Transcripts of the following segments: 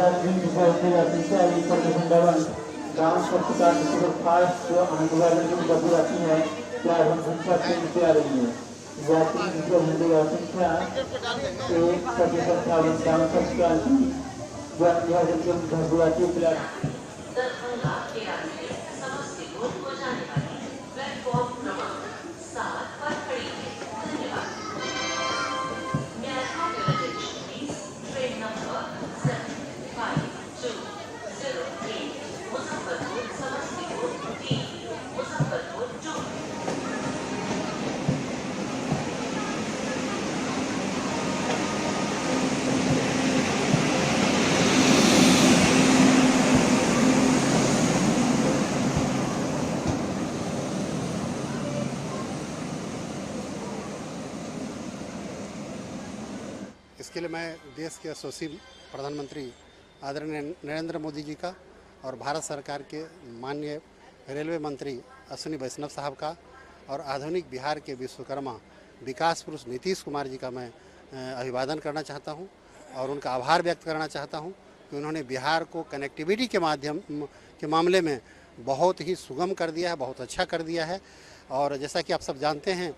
गाँव सरकार फास्ट आंदोलन की बदली आती है क्या जनसंख्या तेजी से आ रही है। यात्री जो हिंदू जनसंख्या 1% गाँव सरकार की विभाजन की बदलाती है। दरभंगा के रास्ते समस्तीपुर को जाने वाली प्लेटफॉर्म क्रमांक 7 पर खड़ी है। धन्यवाद। Train number 7520 Muzaffarpur Samastipur 3 Muzaffarpur 2। इसके लिए मैं देश के यशस्वी प्रधानमंत्री आदरणीय नरेंद्र मोदी जी का और भारत सरकार के माननीय रेलवे मंत्री अश्विनी वैष्णव साहब का और आधुनिक बिहार के विश्वकर्मा विकास पुरुष नीतीश कुमार जी का मैं अभिवादन करना चाहता हूं और उनका आभार व्यक्त करना चाहता हूं कि उन्होंने बिहार को कनेक्टिविटी के मामले में बहुत ही सुगम कर दिया है, बहुत अच्छा कर दिया है। और जैसा कि आप सब जानते हैं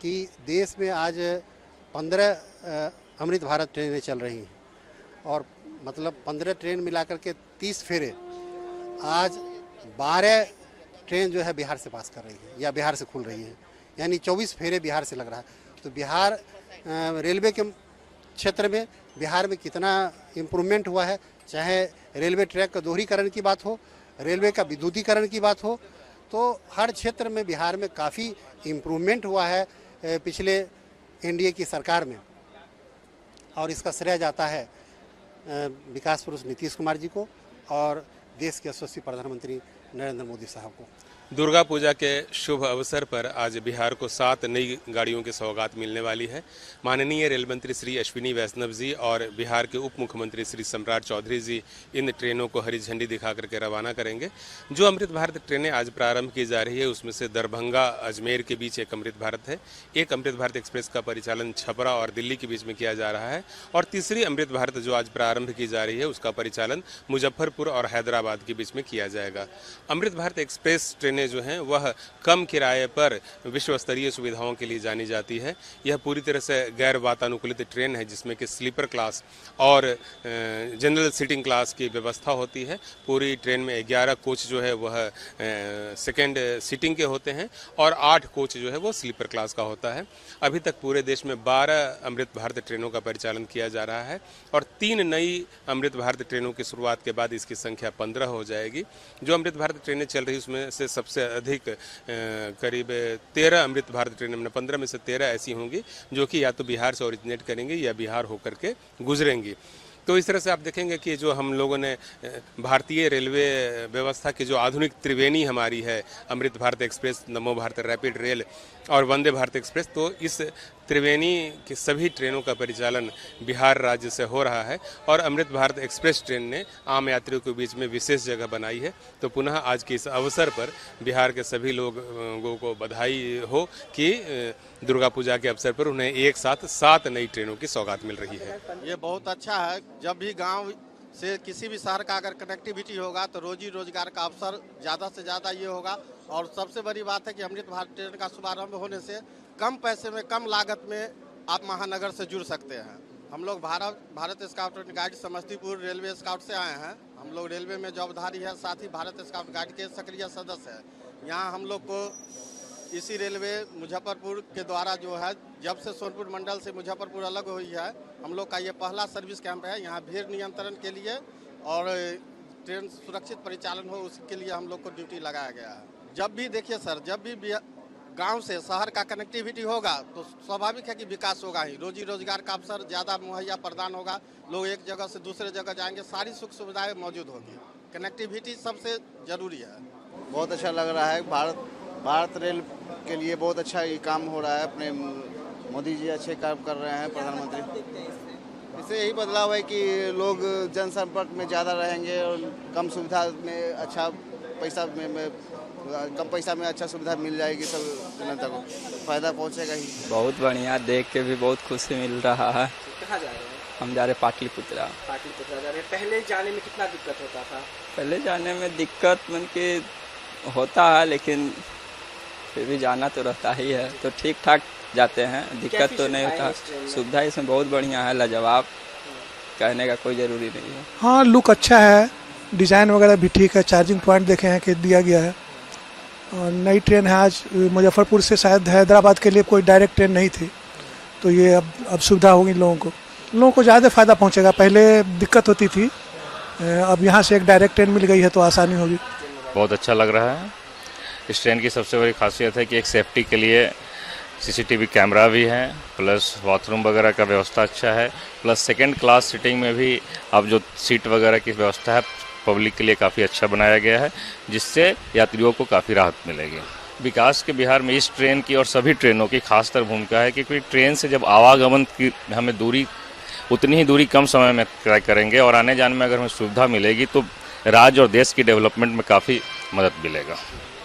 कि देश में आज 15 अमृत भारत ट्रेनें चल रही हैं और मतलब 15 ट्रेन मिलाकर के 30 फेरे। आज 12 ट्रेन जो है बिहार से पास कर रही है या बिहार से खुल रही है, यानी 24 फेरे बिहार से लग रहा है। तो बिहार रेलवे के क्षेत्र में बिहार में कितना इम्प्रूवमेंट हुआ है, चाहे रेलवे ट्रैक का दोहरीकरण की बात हो, रेलवे का विद्युतीकरण की बात हो, तो हर क्षेत्र में बिहार में काफ़ी इम्प्रूवमेंट हुआ है पिछले एनडीए की सरकार में। और इसका श्रेय जाता है विकास पुरुष नीतीश कुमार जी को और देश के यशस्वी प्रधानमंत्री नरेंद्र मोदी साहब को। दुर्गा पूजा के शुभ अवसर पर आज बिहार को 7 नई गाड़ियों की सौगात मिलने वाली है। माननीय रेल मंत्री श्री अश्विनी वैष्णव जी और बिहार के उप मुख्यमंत्री श्री सम्राट चौधरी जी इन ट्रेनों को हरी झंडी दिखा करके रवाना करेंगे। जो अमृत भारत ट्रेनें आज प्रारंभ की जा रही है उसमें से दरभंगा अजमेर के बीच एक अमृत भारत है, एक अमृत भारत एक्सप्रेस का परिचालन छपरा और दिल्ली के बीच में किया जा रहा है और तीसरी अमृत भारत जो आज प्रारंभ की जा रही है उसका परिचालन मुजफ्फरपुर और हैदराबाद के बीच में किया जाएगा। अमृत भारत एक्सप्रेस ट्रेनें जो हैं वह कम किराए पर विश्व स्तरीय सुविधाओं के लिए जानी जाती है। यह पूरी तरह से गैर वातानुकूलित ट्रेन है जिसमें कि स्लीपर क्लास और जनरल सीटिंग क्लास की व्यवस्था होती है। पूरी ट्रेन में 11 कोच जो है वह सेकेंड सीटिंग के होते हैं और 8 कोच जो है वो स्लीपर क्लास का होता है। अभी तक पूरे देश में 12 अमृत भारत ट्रेनों का परिचालन किया जा रहा है और 3 नई अमृत भारत ट्रेनों की शुरुआत के बाद इसकी संख्या 15 हो जाएगी। जो अमृत भारत ट्रेनें चल रही उसमें से सबसे अधिक करीब 13 अमृत भारत ट्रेनें 15 में से 13 ऐसी होंगी जो कि या तो बिहार से ओरिजिनेट करेंगी या बिहार होकर के गुजरेंगी। तो इस तरह से आप देखेंगे कि जो हम लोगों ने भारतीय रेलवे व्यवस्था की जो आधुनिक त्रिवेणी हमारी है, अमृत भारत एक्सप्रेस, नमो भारत रैपिड रेल और वंदे भारत एक्सप्रेस, तो इस त्रिवेणी की सभी ट्रेनों का परिचालन बिहार राज्य से हो रहा है और अमृत भारत एक्सप्रेस ट्रेन ने आम यात्रियों के बीच में विशेष जगह बनाई है। तो पुनः आज के इस अवसर पर बिहार के सभी लोगों को बधाई हो कि दुर्गा पूजा के अवसर पर उन्हें एक साथ 7 नई ट्रेनों की सौगात मिल रही है। ये बहुत अच्छा है। जब भी गांव से किसी भी शहर का अगर कनेक्टिविटी होगा तो रोजी रोजगार का अवसर ज़्यादा से ज़्यादा ये होगा। और सबसे बड़ी बात है कि अमृत भारत ट्रेन का शुभारंभ होने से कम पैसे में कम लागत में आप महानगर से जुड़ सकते हैं। हम लोग Bharat scout and guide Samastipur railway scout से आए हैं। हम लोग रेलवे में जॉबधारी है, साथ ही भारत स्काउट गाइड के सक्रिय सदस्य हैं। यहाँ हम लोग को इसी रेलवे मुजफ्फरपुर के द्वारा जो है, जब से सोनपुर मंडल से मुजफ्फरपुर अलग हुई है, हम लोग का ये पहला सर्विस कैंप है। यहाँ भीड़ नियंत्रण के लिए और ट्रेन सुरक्षित परिचालन हो उसके लिए हम लोग को ड्यूटी लगाया गया है। जब भी देखिए सर, जब भी गांव से शहर का कनेक्टिविटी होगा तो स्वाभाविक है कि विकास होगा ही, रोजी रोजगार का अवसर ज़्यादा मुहैया प्रदान होगा, लोग एक जगह से दूसरे जगह जाएंगे, सारी सुख सुविधाएँ मौजूद होगी। कनेक्टिविटी सबसे ज़रूरी है। बहुत अच्छा लग रहा है। भारत रेल के लिए बहुत अच्छा ये काम हो रहा है। अपने मोदी जी अच्छे काम कर रहे हैं, प्रधानमंत्री। इससे यही बदलाव है कि लोग जनसंपर्क में ज़्यादा रहेंगे और कम सुविधा में अच्छा कम पैसा में अच्छा सुविधा मिल जाएगी, सब जनता को फायदा पहुंचेगा ही। बहुत बढ़िया, देख के भी बहुत खुशी मिल रहा है। कहाँ जा रहे हैं? हम जा रहे पाटलिपुत्रा। पाटलिपुत्रा जा रहे हैं। पहले जाने में कितना दिक्कत होता था? पहले जाने में दिक्कत मन के होता है, लेकिन फिर भी जाना तो रहता ही है, तो ठीक ठाक जाते हैं, दिक्कत तो नहीं होता। सुविधा इसमें बहुत बढ़िया है, लाजवाब, कहने का कोई ज़रूरी नहीं है। हाँ, लुक अच्छा है, डिज़ाइन वगैरह भी ठीक है, चार्जिंग पॉइंट देखे हैं कि दिया गया है। और नई ट्रेन है, आज मुजफ्फरपुर से शायद हैदराबाद के लिए कोई डायरेक्ट ट्रेन नहीं थी, तो ये अब सुविधा होगी लोगों को ज़्यादा फ़ायदा पहुंचेगा। पहले दिक्कत होती थी, अब यहाँ से एक डायरेक्ट ट्रेन मिल गई है तो आसानी होगी। बहुत अच्छा लग रहा है। इस ट्रेन की सबसे बड़ी खासियत है कि एक सेफ्टी के लिए सीसीटीवी कैमरा भी है, प्लस बाथरूम वगैरह का व्यवस्था अच्छा है, प्लस सेकंड क्लास सीटिंग में भी अब जो सीट वगैरह की व्यवस्था है पब्लिक के लिए काफ़ी अच्छा बनाया गया है, जिससे यात्रियों को काफ़ी राहत मिलेगी। विकास के बिहार में इस ट्रेन की और सभी ट्रेनों की खासतर भूमिका है, क्योंकि ट्रेन से जब आवागमन की हमें दूरी उतनी ही दूरी कम समय में तय करेंगे और आने जाने में अगर हमें सुविधा मिलेगी तो राज्य और देश की डेवलपमेंट में काफ़ी मदद मिलेगा।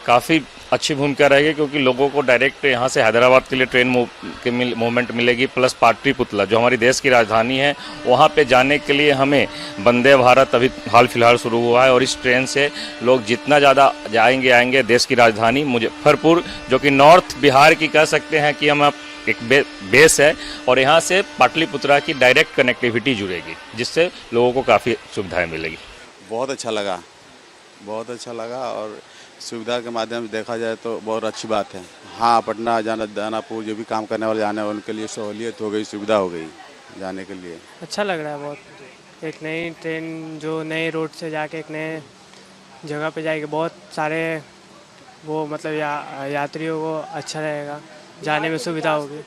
काफ़ी अच्छी भूमिका रहेगी, क्योंकि लोगों को डायरेक्ट यहाँ से हैदराबाद के लिए ट्रेन मूवमेंट मिलेगी, प्लस पाटलिपुत्रा जो हमारी देश की राजधानी है वहाँ पे जाने के लिए हमें वंदे भारत अभी हाल फिलहाल शुरू हुआ है, और इस ट्रेन से लोग जितना ज़्यादा आएंगे देश की राजधानी मुजफ्फरपुर, जो कि नॉर्थ बिहार की कह सकते हैं कि हम एक बेस है, और यहाँ से पाटलिपुत्रा की डायरेक्ट कनेक्टिविटी जुड़ेगी, जिससे लोगों को काफ़ी सुविधाएँ मिलेगी। बहुत अच्छा लगा और सुविधा के माध्यम से देखा जाए तो बहुत अच्छी बात है। हाँ, पटना जाना, दानापुर जो भी काम करने वाले जाने वाले उनके लिए सहूलियत हो गई, सुविधा हो गई जाने के लिए। अच्छा लग रहा है बहुत। एक नई ट्रेन जो नए रोड से जाके एक नए जगह पे जाएगी, बहुत सारे वो मतलब यात्रियों को अच्छा रहेगा, जाने में सुविधा होगी।